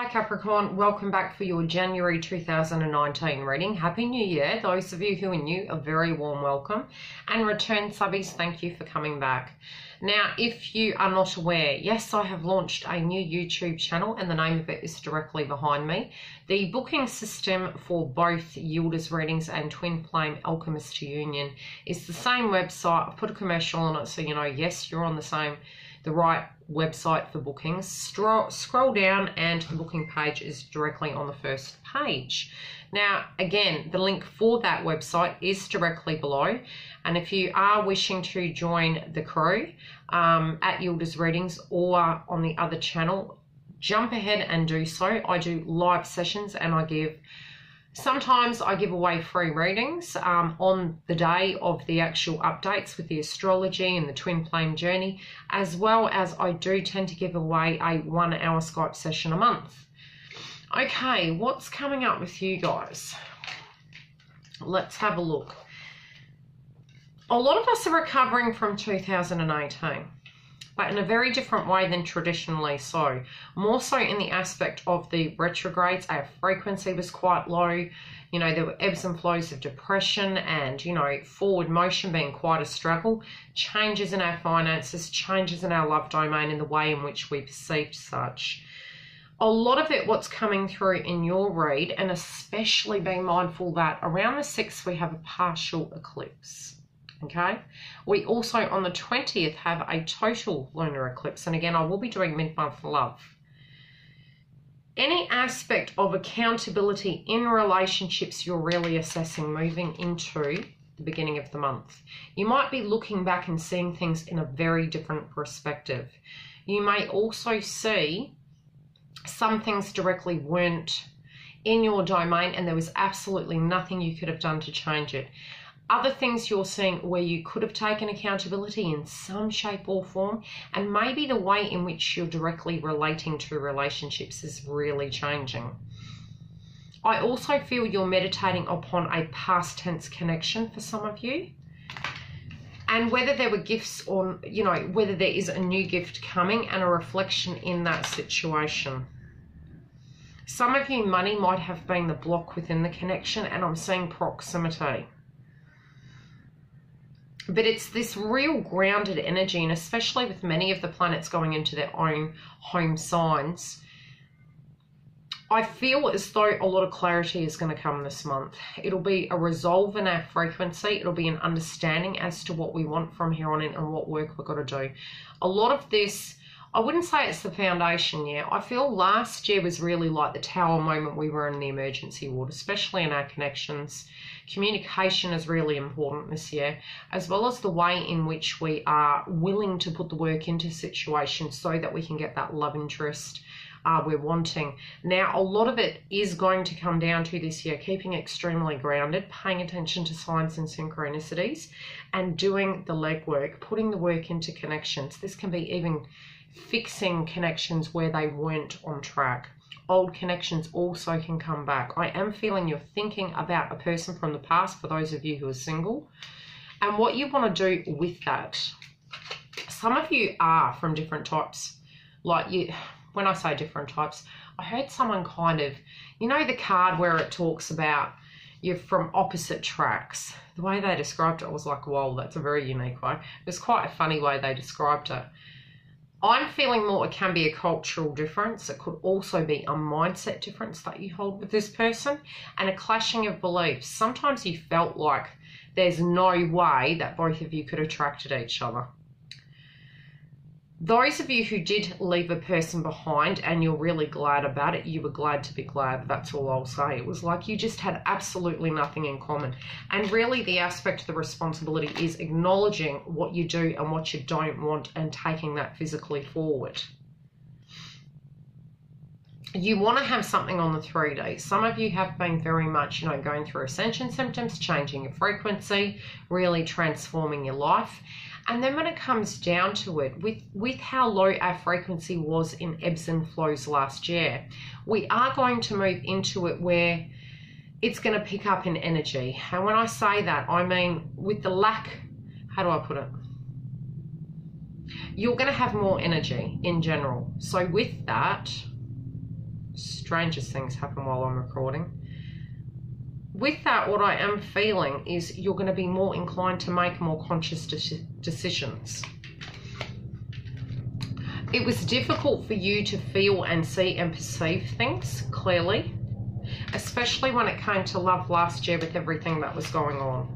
Hi Capricorn, welcome back for your January 2019 reading. Happy New Year. Those of you who are new, a very warm welcome. And return subbies, thank you for coming back. Now, if you are not aware, yes, I have launched a new YouTube channel and the name of it is directly behind me. The booking system for both Yildiz readings and Twin Flame Alchemist to Union is the same website. I've put a commercial on it so you know, yes, you're on the right website for bookings. Scroll down and the booking page is directly on the first page. Now, again, the link for that website is directly below. And if you are wishing to join the crew at Yildiz Readings or on the other channel, jump ahead and do so. I do live sessions and sometimes I give away free readings on the day of the actual updates with the astrology and the twin flame journey, as well as I do tend to give away a 1 hour Skype session a month. Okay, what's coming up with you guys? Let's have a look. A lot of us are recovering from 2018. But in a very different way than traditionally so. More so in the aspect of the retrogrades, our frequency was quite low. You know, there were ebbs and flows of depression and, you know, forward motion being quite a struggle. Changes in our finances, changes in our love domain and the way in which we perceived such. A lot of it, what's coming through in your read, and especially being mindful that around the 6th we have a partial eclipse. Okay, we also on the 20th have a total lunar eclipse, and again I will be doing mid-month love. Any aspect of accountability in relationships you're really assessing moving into the beginning of the month. You might be looking back and seeing things in a very different perspective. You may also see some things directly weren't in your domain and there was absolutely nothing you could have done to change it. Other things you're seeing where you could have taken accountability in some shape or form, and maybe the way in which you're directly relating to relationships is really changing. I also feel you're meditating upon a past tense connection for some of you. And whether there were gifts or, you know, whether there is a new gift coming and a reflection in that situation. Some of you, money might have been the block within the connection, and I'm seeing proximity. But it's this real grounded energy, and especially with many of the planets going into their own home signs, I feel as though a lot of clarity is going to come this month. It'll be a resolve in our frequency. It'll be an understanding as to what we want from here on in and what work we've got to do. A lot of this, I wouldn't say it's the foundation year. I feel last year was really like the tower moment we were in the emergency ward, especially in our connections. Communication is really important this year, as well as the way in which we are willing to put the work into situations so that we can get that love interest we're wanting. Now, a lot of it is going to come down to this year, keeping extremely grounded, paying attention to signs and synchronicities, and doing the legwork, putting the work into connections. This can be even fixing connections where they weren't on track. Old connections also can come back. I am feeling you're thinking about a person from the past for those of you who are single and what you want to do with that. Some of you are from different types. When I say different types, I heard someone kind of, you know, the card where it talks about you're from opposite tracks. The way they described it, I was like, whoa, that's a very unique way. It was quite a funny way they described it. I'm feeling more it can be a cultural difference. It could also be a mindset difference that you hold with this person and a clashing of beliefs. Sometimes you felt like there's no way that both of you could have attracted each other. Those of you who did leave a person behind and you're really glad about it, you were glad to be glad. That's all I'll say. It was like you just had absolutely nothing in common. And really the aspect of the responsibility is acknowledging what you do and what you don't want and taking that physically forward. You want to have something on the 3D. Some of you have been very much, you know, going through ascension symptoms, changing your frequency, really transforming your life. And then when it comes down to it, with how low our frequency was in ebbs and flows last year, we are going to move into it where it's going to pick up in energy. And when I say that, I mean with the lack, how do I put it? You're going to have more energy in general. So with that, strangest things happen while I'm recording. With that, what I am feeling is you're going to be more inclined to make more conscious decisions. It was difficult for you to feel and see and perceive things clearly, especially when it came to love last year with everything that was going on.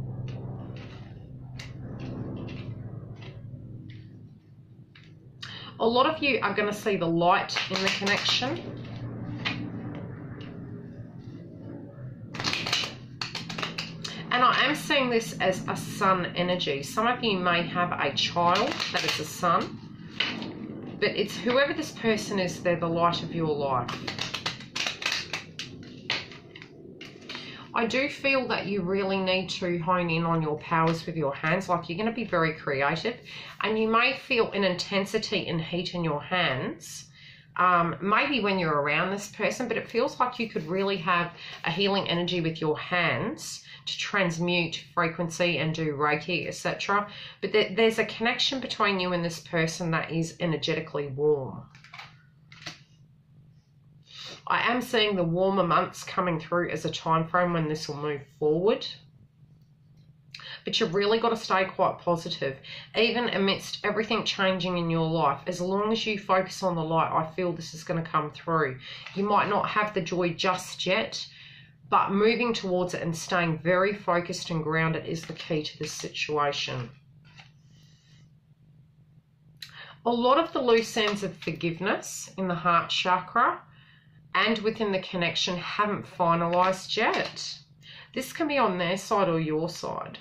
A lot of you are going to see the light in the connection. And I am seeing this as a sun energy. Some of you may have a child that is a son, but it's whoever this person is, they're the light of your life. I do feel that you really need to hone in on your powers with your hands. Like, you're going to be very creative, and you may feel an intensity and heat in your hands, maybe when you're around this person, but it feels like you could really have a healing energy with your hands to transmute frequency and do Reiki, etc. But there's a connection between you and this person that is energetically warm. I am seeing the warmer months coming through as a time frame when this will move forward. But you've really got to stay quite positive, even amidst everything changing in your life. As long as you focus on the light, I feel this is going to come through. You might not have the joy just yet, but moving towards it and staying very focused and grounded is the key to this situation. A lot of the loose ends of forgiveness in the heart chakra and within the connection haven't finalized yet. This can be on their side or your side.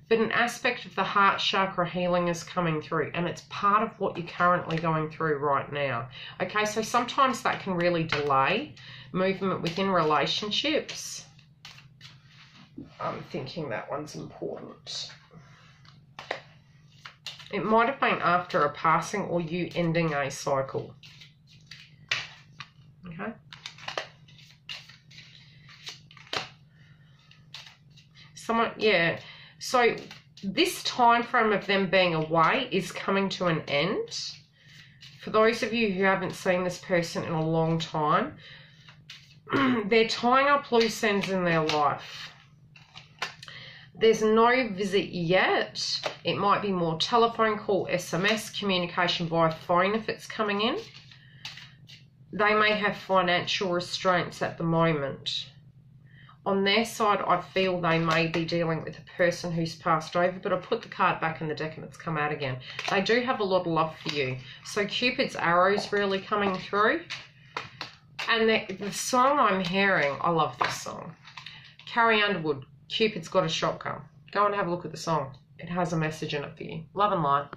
But an aspect of the heart chakra healing is coming through, and it's part of what you're currently going through right now. Okay, so sometimes that can really delay movement within relationships. I'm thinking that one's important. It might have been after a passing or you ending a cycle. Okay. Someone, yeah. So this time frame of them being away is coming to an end. For those of you who haven't seen this person in a long time, they're tying up loose ends in their life. There's no visit yet. It might be more telephone call, SMS, communication via phone if it's coming in. They may have financial restraints at the moment. On their side, I feel they may be dealing with a person who's passed over, but I put the card back in the deck and it's come out again. They do have a lot of love for you. So Cupid's arrows really coming through. And the song I'm hearing, I love this song. Carrie Underwood, Cupid's Got a Shotgun. Go and have a look at the song. It has a message in it for you. Love and light.